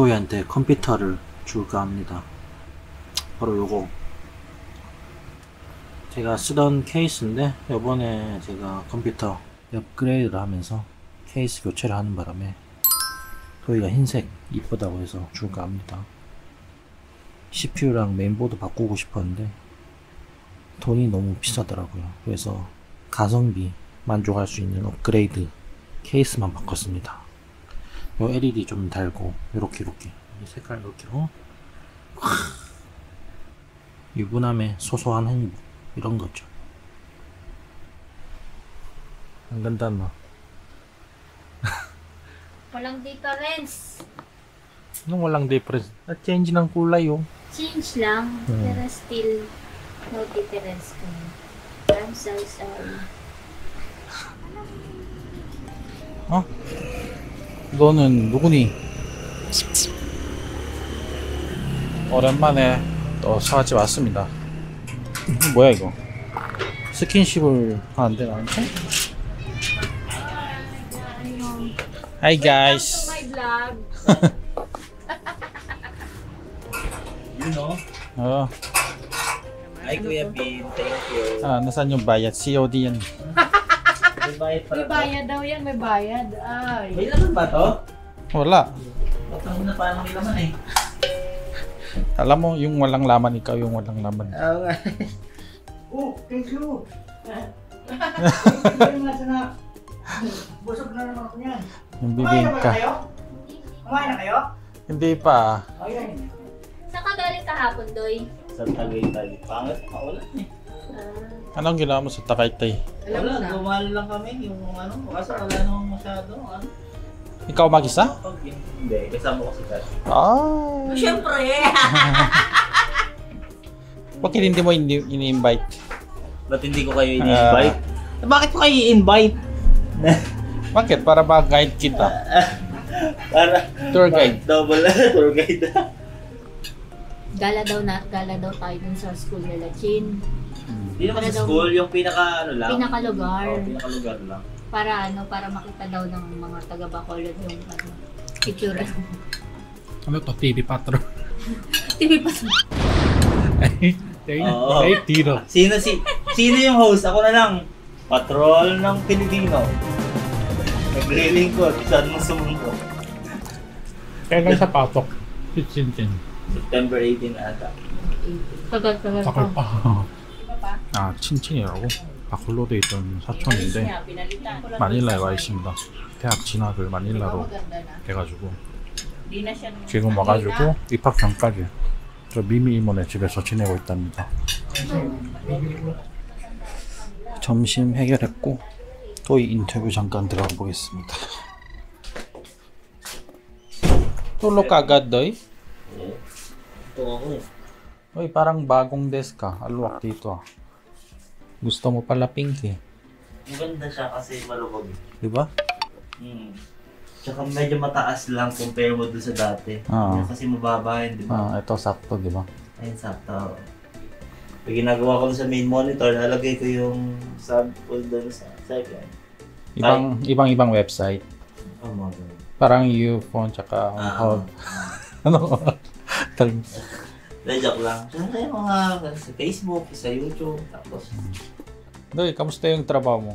도희한테 컴퓨터를 줄까 합니다. 바로 요거 제가 쓰던 케이스인데 요번에 제가 컴퓨터 업그레이드를 하면서 케이스 교체를 하는 바람에 도희가 흰색 이쁘다고 해서 줄까 합니다. CPU랑 메인보드 바꾸고 싶었는데 돈이 너무 비싸더라고요. 그래서 가성비 만족할 수 있는 업그레이드 케이스만 바꿨습니다. 요 LED 좀 달고 요렇게 이 색깔 이렇게로 유부남의 소소한 행복 이런 거죠. Ang ganda no? Walang difference. Anong walang difference? Na-change ng kulay oh. Change lang, pero still no difference ko. I'm so sorry. 어? 너는 누구니? 오랜만에 또 사과집 왔습니다. 뭐야 이거? 스킨십을 하는데 나한테? Hi guys! My vlog. You know? Oh, Hi Kuya Bin, thank you. nasaan yung bayad? COD yan. May bayad May pala to. bayad daw yan, may bayad. Ay. May laman ba to? Wala. Batang na parang may laman eh. Alam mo, yung walang laman, ikaw yung walang laman. Oo nga. Oh, thank you. Thank you nga sana. Busog na naman ako niyan. Yung Kumain na ba bibingka. kayo? Kumain na kayo? Hindi pa. Ayun. Saan ka galing kahapon, Doy? Sa Tagaytay. Pangit, maulan eh. Anong ginawa mo sa Takaytay? Wala, dumalo lang kami yung ano, kaso wala namang masyado. Ano? Ikaw mag-isa? Hindi, kasama ko si Kat. Ah. Siyempre! Bakit hindi mo ini-invite? Ba't hindi ko kayo i-invite? Bakit ko kayo i-invite? Bakit? Para ma-guide kita. Para Tour guide. double tour guide. Gala daw tayo dun sa school nila, Chin. Hindi naman sa school, yung pinaka ano lang. Pinakalugar. Oo, pinakalugar lang. Para makita daw ng mga taga Bacolod yung picture. Ano to? TV Patro. TV pa. Oo. tiro. Sino yung host? Ako na lang. Patrol ng Pilipino. Naglilingkod. Saan mo sumunod? Kailan sa patok? Si Chin. September 18 ata. Tagal Takal pa. pa. 아, 친친이라고? 바콜로드에 있던 사촌인데 마닐라에 와 있습니다. 대학 진학을 마닐라로 해가지고 지금 와가지고 입학 전까지 저 미미 이모네 집에서 지내고 있답니다. 점심 해결했고 도희 인터뷰 잠깐 들어가 보겠습니다. Tulog ka agad, Doy? Ito ako eh. Uy, parang bagong desk ka. Aluwak dito ah. Gusto mo pala pink eh. Maganda siya kasi malubog. Diba? Tsaka medyo mataas lang compare mo doon sa dati. Oo. Kasi mababa yun, di ba? Ito sakto, diba? Ayun, sakto. Pag ginagawa ko sa main monitor, nalagay ko yung sample doon sa second. Ibang website. Oh, mga ganun. Parang Ufone tsaka Hub. Ano? Joke lang. Siyempre yung mga sa Facebook, sa YouTube, tapos Doy, kamusta yung trabaho mo?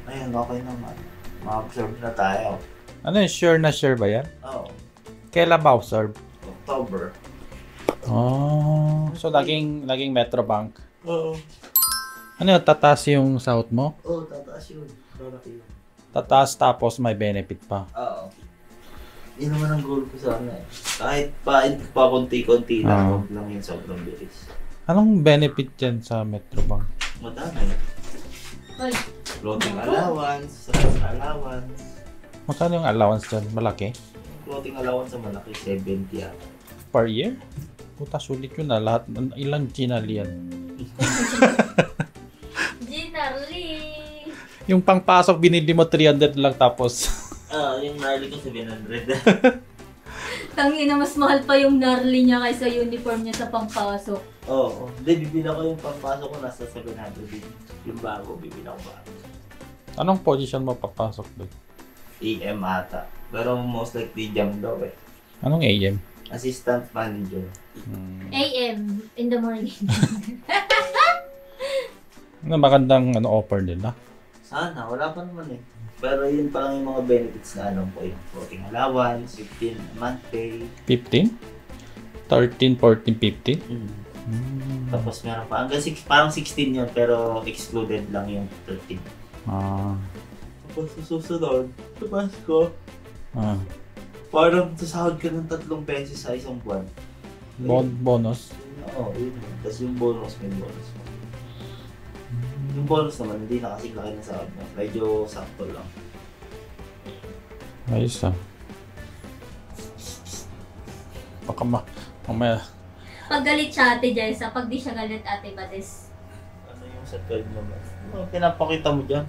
ayun, okay naman. Ma-observe na tayo. Ano yun? Sure na sure ba yan? Oo. Kailan ba observe? October. Oh. So, laging Metrobank. Oo. Ano yun? Tataas yung sahod mo? Oo, tataas yun. Relative. Tataas tapos may benefit pa. Oo. Yun naman ang goal ko sana eh. Kahit pa konti-konti lang, huwag lang yun sobrang bilis. Anong benefit dyan sa Metrobank? Madami. Hoy, Floating allowance, service allowance. Magkano yung allowance dyan? Malaki? Floating allowance sa malaki, 70 yata. Per year? Puta, sulit yun na. Lahat, ilang ginali yan. Ginarly! Yung pangpasok, binili mo 300 lang tapos. Yung Narly ko 700. Tangina, mas mahal pa yung Narly niya kaysa uniform niya sa pangpasok. Oo. Hindi, bibila ko yung pagpasok ko nasa 700 din. Yung bago, bibila ko bago. Anong position mo papasok doon? EM ata. Pero most likely jump daw eh. Anong AM? Assistant manager. AM in the morning. Ano magandang offer nila? Sana, wala pa naman eh. Pero yun pa lang yung mga benefits na alam ko. Yung floating allowance, 15 a month pay. 15? 13, 14, 15? Tapos meron pa. Hanggang parang 16 yun, pero excluded lang yung 13. Ah. Tapos sa susunod, sa Pasko, Ah. parang sasahod ka ng 3 beses sa isang buwan. Bonus? Oo, yun. Tapos yung bonus, may bonus. Yung bonus naman, hindi na kasi laki na sahod mo. Medyo sakto lang. Ayos ah. Baka mamaya. Pag galit siya ate Jessa, pag di siya galit ate Bates. Ano yung sa 12 naman? Ano pinapakita mo dyan?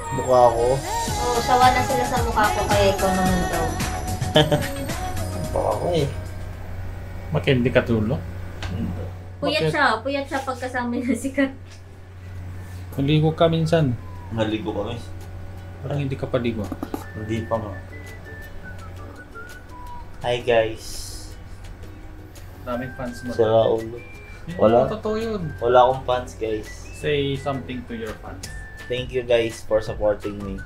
Mukha ko. Oo, sawa na sila sa mukha ko kaya ikaw naman daw. Mukha ko eh. Bakit hindi ka tulo? Puyat siya pagkasama niya si Kat. Maligo ka minsan. Maligo kami. Parang hindi ka paligo. Hindi pa nga. Hi guys. Daming fans mo. Sa ulo. Wala. Totoo yun. Wala akong fans guys. Say something to your fans. Thank you guys for supporting me.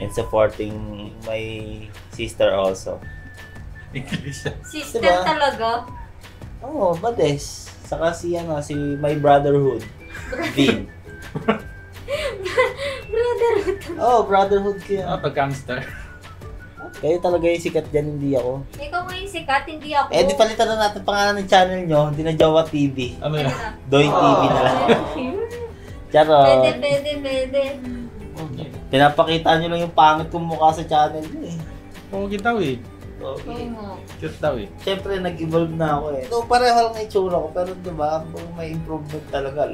And supporting my sister also. English. Sister Diba? talaga. Oo, Bades. Saka si my brotherhood. Vin. Brotherhood. Oh, brotherhood kaya. Pag-gangster. Kayo talaga yung sikat dyan, hindi ako. Ikaw ngayon si Kat, hindi ako. Eh, di palitan na natin pangalan ng channel nyo. Hindi na Jawa TV. Ano yan? Doy TV na lang. Charot. Pwede. Pinapakita nyo lang yung pangit kong mukha sa channel nyo eh. Pogi daw eh. Okay. Oo. Cute daw eh. Siyempre, nag-evolve na ako eh. So, pareho lang yung itsura ko. Pero diba, may improvement talaga.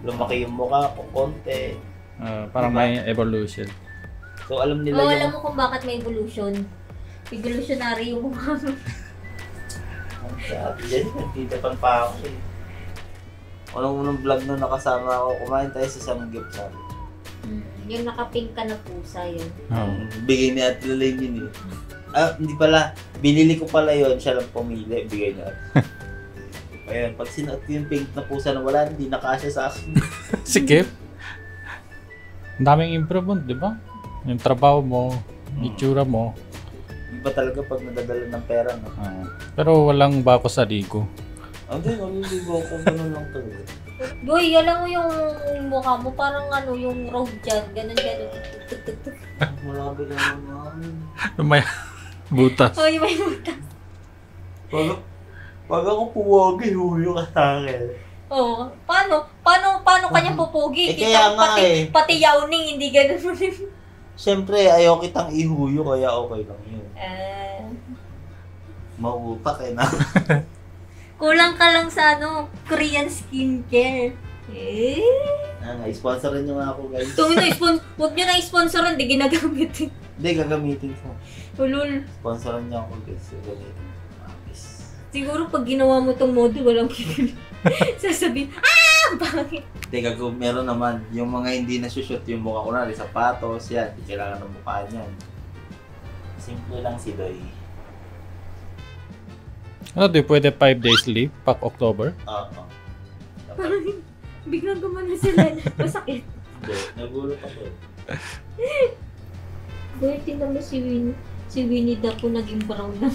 Lumaki yung mukha ko, konti. Parang Diba? may evolution. So, alam nila Oo, yung... alam mo kung bakit may evolution. Evolutionary yung mukha mo. Sabi yan, nagtitapan pa ako eh. Unang vlog na nakasama ako, kumain tayo sa samgyupsal. Yung nakapink ka na pusa yun. Bigay ni Ate Lalaine yun eh. Hindi pala. Binili ko pala yun, siya lang pumili. Bigay niya. Ayun, pag sinuot ko yung pink na pusa na wala, hindi nakasya sa akin. Sikip. Ang daming improvement, di ba? Yung trabaho mo, itsura mo. Iba talaga pag nadadala ng pera, no? Pero walang bako sa ligo. Hindi, naliligo ko. Ganun lang talaga. Boy, alam mo yung mukha mo, parang yung road dyan. Ganun. Tuk. Malabi ka naman. May butas. Oh, yung may butas. Pag ako puwagi, huyo ka sa akin. Oo. Paano kanya pupugi? Eh, kaya nga eh. Pati yawning, hindi ganun mo rin. Siyempre, ayaw kitang ihuyo, kaya okay lang yun. Mautak eh na. Kulang ka lang sa Korean skincare. Sponsorin nyo nga ako guys. Huwag nyo na i-sponsoran, di ginagamit. Hindi, gagamitin ko. Ulul. Sponsorin nyo ako guys. Gagamitin. Siguro pag ginawa mo tong model, walang kikil. Sasabihin, bakit? Teka, meron naman. Yung mga hindi na-shoot yung mukha ko na, sapatos, yan. Hindi kailangan ng mukha niyan. Simple lang si Doy. Ano, di pwede 5 days leave pag October? Oo. Biglang gumana sila. Masakit. Hindi, nagulat ako eh. Boy, tingnan mo si Winnie. Si Winnie the Pooh naging brown lang.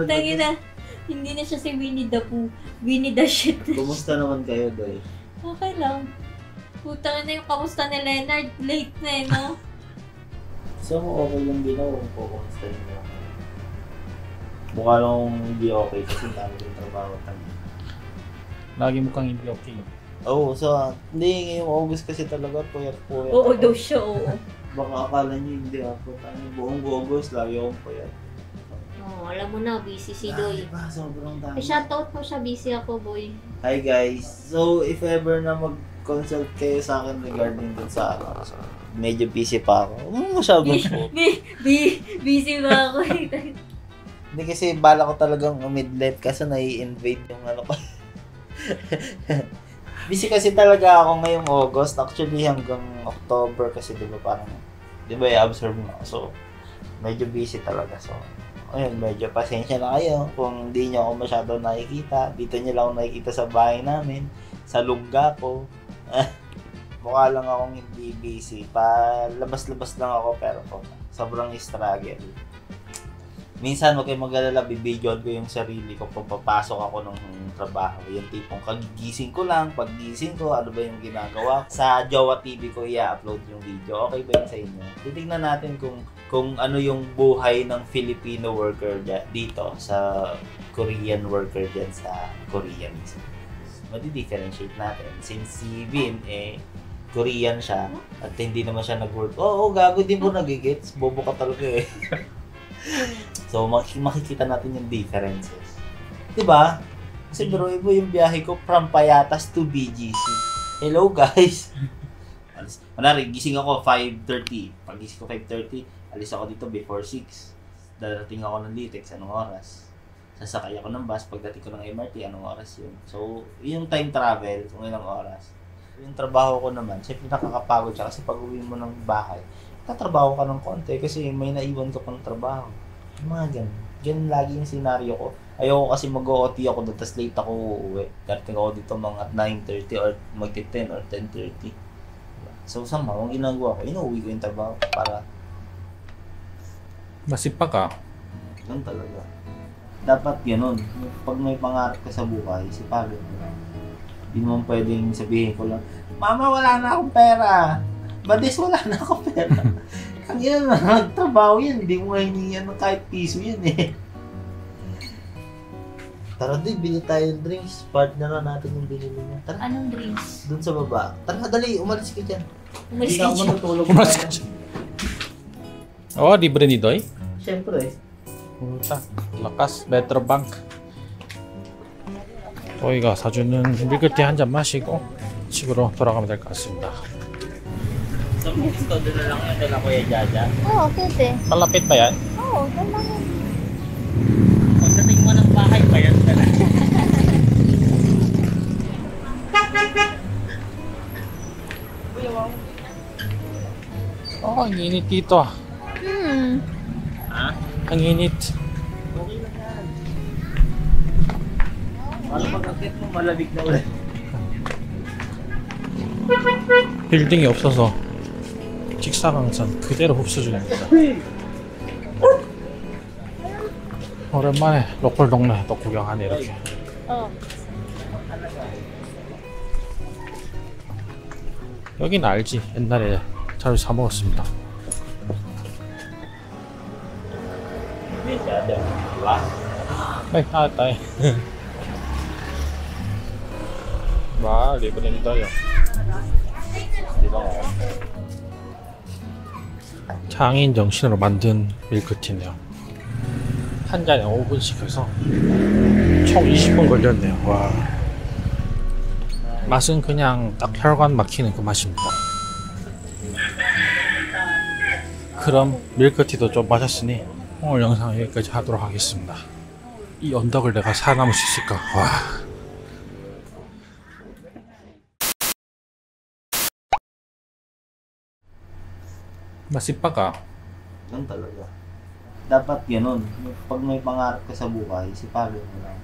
Tangi na. Hindi na siya si Winnie the Pooh. Winnie the shit. Kumusta naman kayo, Doy? Okay lang. Puta na yung kamusta ni Leonard. Late na eh, no? So, okay lang din ako kung kumusta nyo. Mukha lang hindi okay kasi dami yung trabaho tayo. Lagi mo kang hindi okay. Oo, so, hindi, ngayong August kasi talaga puyat. Oo daw siya, oo. Baka akala nyo hindi ako. Buong August, lagi akong puyat. Oh, alam mo na, busy si Doy. Diba, sobrang dami. Shoutout mo siya, busy ako, boy. Hi guys. So, if ever na mag-consult kayo sa akin regarding dun sa medyo busy pa ako. Masyadong po. Busy ba ako? Hindi kasi bala ko talagang midlife kasi nai-invade yung ko. Busy kasi talaga ako ngayong August. Actually hanggang October kasi diba parang, diba i-absorb mo ako. So, medyo busy talaga. So, ayun, medyo pasensya na kayo kung hindi nyo ako masyado nakikita. Dito nyo lang ako nakikita sa bahay namin, sa lungga ko. Mukha lang akong hindi busy. Palabas-labas lang ako pero sobrang struggle. Minsan, huwag kayong mag-alala, bibidyoan ko yung sarili ko pag papasok ako ng trabaho. Yung tipong kagigising ko lang, paggising ko, ano ba yung ginagawa ko. Sa Jowa TV ko i-upload yung video. Okay ba yun sa inyo? Titignan natin kung ano yung buhay ng Filipino worker dito sa Korean worker dyan sa Korea mismo. Madi-differentiate natin. Since si Vin, Korean siya at hindi naman siya nag-work. Oo, gago din mo nagigits. Bobo ka talaga eh. So, makikita natin yung differences. Diba? Kasi bro, ibo yung biyahe ko from Payatas to BGC. Hello guys! Manari, gising ako 5:30. Pag gising ko 5:30, alis ako dito before 6. Darating ako ng Litex, anong oras? Sasakay ako ng bus, pagdating ko ng MRT, anong oras yun? So, yung time travel, kung ilang oras. Yung trabaho ko naman, syempre nakakapagod siya kasi pag uwi mo ng bahay, tatrabaho ka ng konti kasi may naiwan ka pang trabaho. Yung mga ganun. Ganun lagi yung senaryo ko. Ayoko kasi mag-OT ako doon, tapos late ako uuwi. Darating ako dito mga 9:30 or magti-10 or 10:30. So, somehow, ang ginagawa ko, inuwi ko yung trabaho para Masipag ka. ganun talaga. Dapat ganun. Pag may pangarap ka sa buhay, sipagin mo lang. Hindi mo pwedeng sabihin ko lang, Mama, wala na akong pera. Badis, wala na akong pera. Ang yan, nagtrabaho yan. Hindi mo hinihingan ng kahit piso yan eh. Tara din, bili tayo ng drinks. Partner na natin yung binili niya. Tara, Anong drinks? dun sa baba. Tara, dali, umalis ka dyan. Umalis Hindi ka na ako dyan. matutulog. Umalis ka dyan. Oh, libre ni Doy? Siyempre. puta, lakas, better bank. 저희가 사주는 밀크티 한 잔 마시고 집으로 돌아가면 될 것 같습니다. Sa gusto doon na lang yung dala Kuya Jaja. Oo, pwede. Malapit ba yan? Oo, kailangan. Pagdating mo ng bahay pa yan dala. Oh, ang init dito. Ha? Ang init. Okay lang yan. Para pag-akit mo malamig na ulit. 빌딩이 없어서 직사광선 그대로 흡수중입니다. 오랜만에 로컬 동네 또 구경하네 이렇게. 여긴 알지. 옛날에 자주 사 먹었습니다. Masyado. Diba? Ay, tayo. 와, libre nito yun. Diba? 장인 정신으로 만든 밀크티네요. 한 잔에 5분씩 해서 총 20분 걸렸네요. 와. 맛은 그냥 딱 혈관 막히는 그 맛입니다. 그럼 밀크티도 좀 마셨으니 오늘 영상 여기까지 하도록 하겠습니다. 이 언덕을 내가 살아남을 수 있을까? 와. Masipag ka. Ganun talaga. Dapat ganun. Pag may pangarap ka sa buhay, sipagin mo lang.